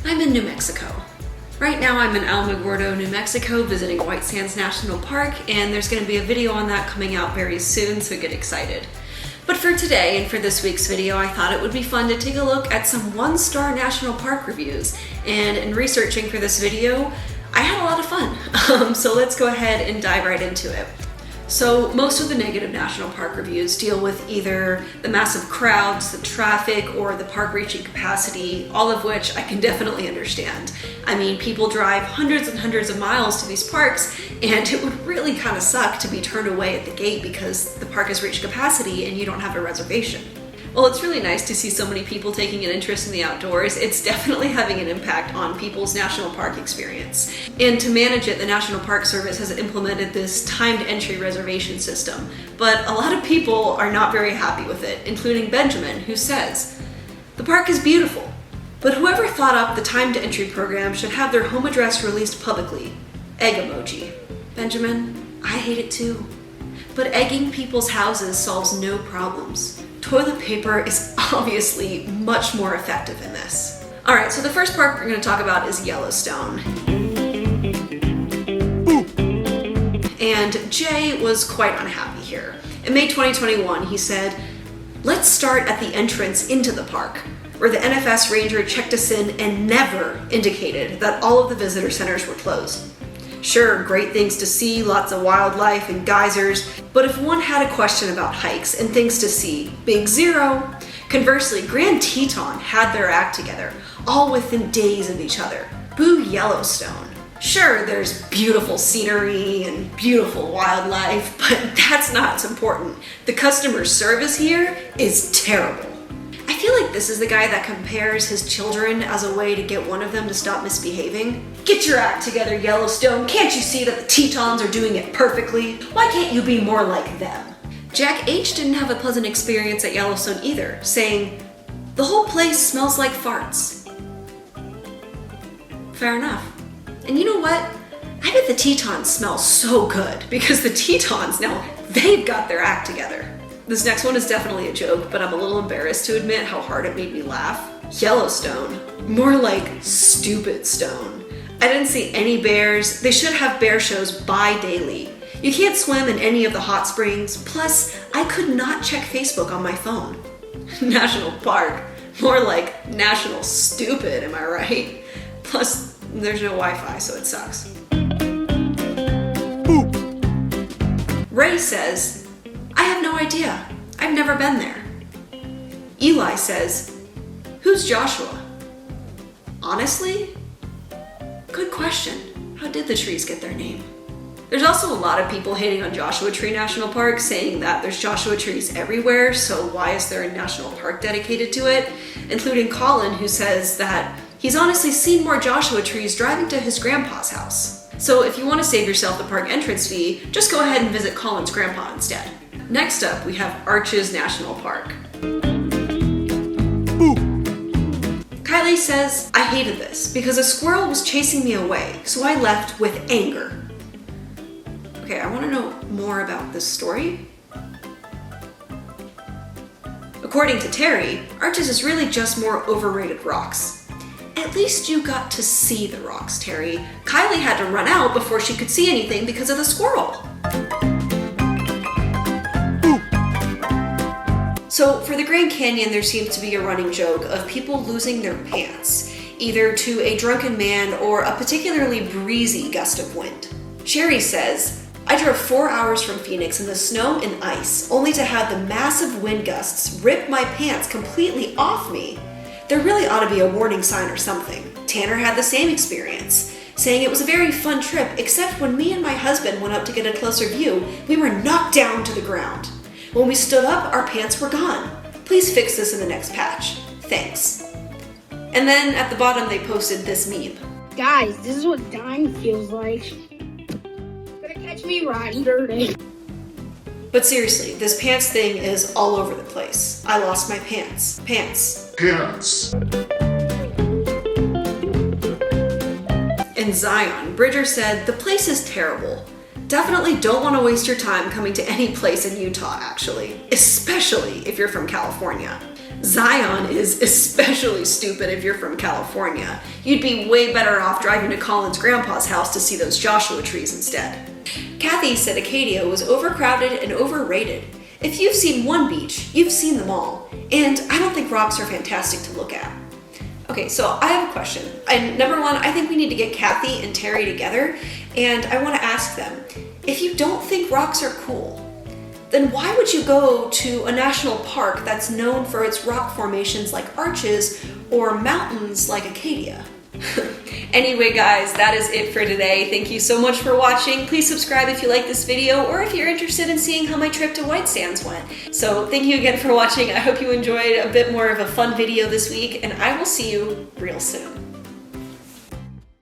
I'm in New Mexico. Right now I'm in Alamogordo, New Mexico, visiting White Sands National Park, and there's going to be a video on that coming out very soon, so get excited. But for today and for this week's video, I thought it would be fun to take a look at some one-star national park reviews. And in researching for this video, I had a lot of fun. So let's go ahead and dive right into it. So most of the negative national park reviews deal with either the massive crowds, the traffic, or the park reaching capacity, all of which I can definitely understand. I mean, people drive hundreds and hundreds of miles to these parks, and it would really kind of suck to be turned away at the gate because the park has reached capacity and you don't have a reservation. Well, it's really nice to see so many people taking an interest in the outdoors. It's definitely having an impact on people's national park experience. And to manage it, the National Park Service has implemented this timed entry reservation system. But a lot of people are not very happy with it, including Benjamin, who says, "The park is beautiful, but whoever thought up the timed entry program should have their home address released publicly. Egg emoji." Benjamin, I hate it too. But egging people's houses solves no problems. Toilet paper is obviously much more effective in this. Alright, so the first park we're going to talk about is Yellowstone. And Jay was quite unhappy here. In May 2021, he said, "Let's start at the entrance into the park, where the NFS ranger checked us in and never indicated that all of the visitor centers were closed. Sure, great things to see, lots of wildlife and geysers, but if one had a question about hikes and things to see, big zero. Conversely, Grand Teton had their act together, all within days of each other. Boo Yellowstone. Sure, there's beautiful scenery and beautiful wildlife, but that's not what's important. The customer service here is terrible." I feel like this is the guy that compares his children as a way to get one of them to stop misbehaving. Get your act together, Yellowstone. Can't you see that the Tetons are doing it perfectly? Why can't you be more like them? Jack H. didn't have a pleasant experience at Yellowstone either, saying, "The whole place smells like farts." Fair enough. And you know what? I bet the Tetons smell so good because the Tetons, now they've got their act together. This next one is definitely a joke, but I'm a little embarrassed to admit how hard it made me laugh. Yellowstone. More like stupid stone. I didn't see any bears. They should have bear shows bi-daily. You can't swim in any of the hot springs. Plus, I could not check Facebook on my phone. National park. More like national stupid, am I right? Plus, there's no Wi-Fi, so it sucks. Boop. Ray says, "I have no idea. I've never been there." Eli says, "Who's Joshua?" Honestly? Good question. How did the trees get their name? There's also a lot of people hating on Joshua Tree National Park, saying that there's Joshua trees everywhere, so why is there a national park dedicated to it? Including Colin, who says that he's honestly seen more Joshua trees driving to his grandpa's house. So if you want to save yourself the park entrance fee, just go ahead and visit Colin's grandpa instead. Next up, we have Arches National Park. Ooh. Kylie says, "I hated this because a squirrel was chasing me away, so I left with anger." Okay, I want to know more about this story. According to Terry, Arches is really just more overrated rocks. At least you got to see the rocks, Terry. Kylie had to run out before she could see anything because of the squirrel. So for the Grand Canyon, there seems to be a running joke of people losing their pants, either to a drunken man or a particularly breezy gust of wind. Sherry says, "I drove 4 hours from Phoenix in the snow and ice, only to have the massive wind gusts rip my pants completely off me. There really ought to be a warning sign or something." Tanner had the same experience, saying it was a very fun trip, except when me and my husband went up to get a closer view, we were knocked down to the ground. When we stood up, our pants were gone. Please fix this in the next patch. Thanks. And then at the bottom, they posted this meme. "Guys, this is what dying feels like. Gonna catch me riding dirty." But seriously, this pants thing is all over the place. I lost my pants. Pants. In Zion, Bridger said, "The place is terrible. Definitely don't want to waste your time coming to any place in Utah, actually, especially if you're from California. Zion is especially stupid if you're from California. You'd be way better off driving to Colin's grandpa's house to see those Joshua trees instead. Kathy said Acadia was overcrowded and overrated. If you've seen one beach, you've seen them all. And I don't think rocks are fantastic to look at. Okay, so I have a question. Number one, I think we need to get Kathy and Terry together, and I want to ask them, if you don't think rocks are cool, then why would you go to a national park that's known for its rock formations like arches or mountains like Acadia? Anyway guys, that is it for today. Thank you so much for watching. Please subscribe if you like this video or if you're interested in seeing how my trip to White Sands went. So thank you again for watching. I hope you enjoyed a bit more of a fun video this week, and I will see you real soon.